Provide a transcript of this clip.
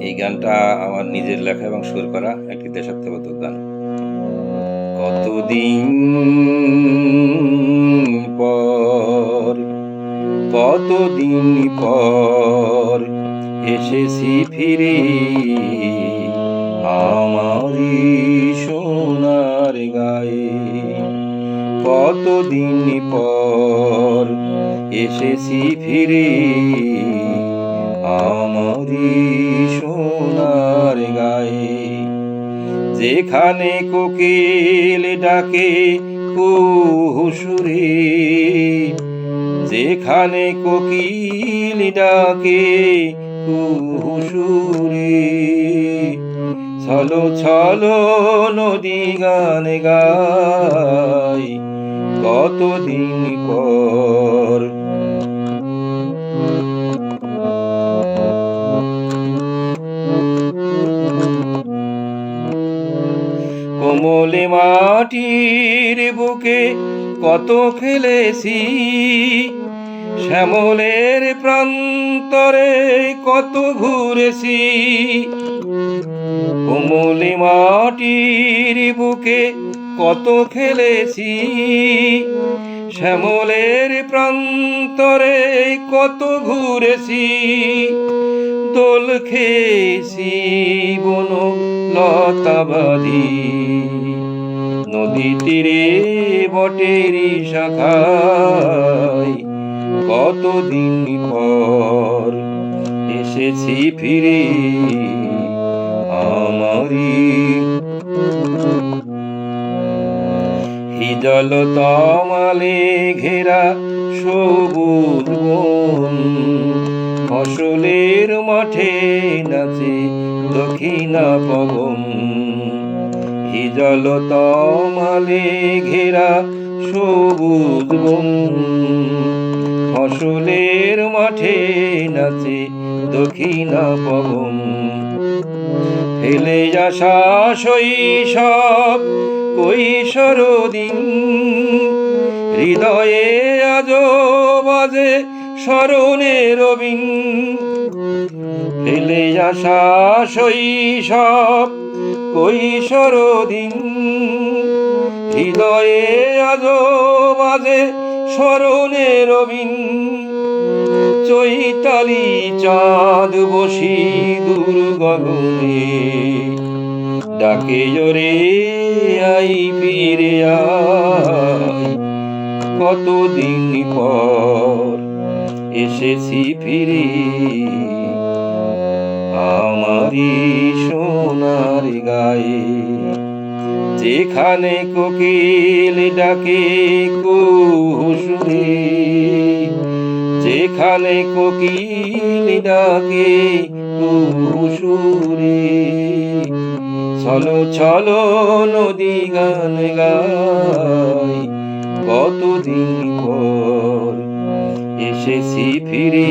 এই গানটা আমার নিজের লেখা এবং সুর করা একটি দেশাত্মবোধক গান। কতদিন পর, কতদিন পর এসেছি ফিরে আমারি সোনার গায়ে। কতদিন পর এসেছি ফিরে আমারি সোনার গায়ে। যেখানে কোকিল ডাকে কুহু সুরে, যেখানে কোকিল ডাকে কুহু সুরে, ছলো ছলো নদী গান গায় কতদিন পর। কোমলে মাটির বুকে কত খেলেছি, শ্যামলের প্রান্তরে কত ঘুরেছি। কোমলে মাটির বুকে কত খেলেছি, শ্যামলের প্রান্তরে কত ঘুরেছি। দোল খেয়েছি বন লতাবাদি, নদী তীরে বটেরি শাখায় কতদিন পর এসেছি ফিরে আমারি। হিজল তমালে ঘেরা সবুজ বন, ফসলের মাঠে নাচে দক্ষিণা পবন। হিজল তমালে ঘেরা সবুজ বন, ফসলের মাঠে নাচে দক্ষিণা পবন। ফেলে আসা শৈশব কৈশোর দিন, হৃদয়ে আজো বাজে স্মরণের বিন। ফেলে আসা শৈশব কৈশোর দিন, হৃদয়ে আজো বাজে স্মরণের বিন। চৈতালি চাঁদ বসি দূর গগনে, ডাকে জোরে আই ফিরে আয় কতদিন পর এসেছি ফিরে আমারি সোনার গায়ে। যেখানে কোকিল ডাকে কুহু সুরে, যেখানে কোকিল ডাকে কুহু সুরে, ছলো ছলো নদী গান গায় কতদিন পর এসেছি ফিরে।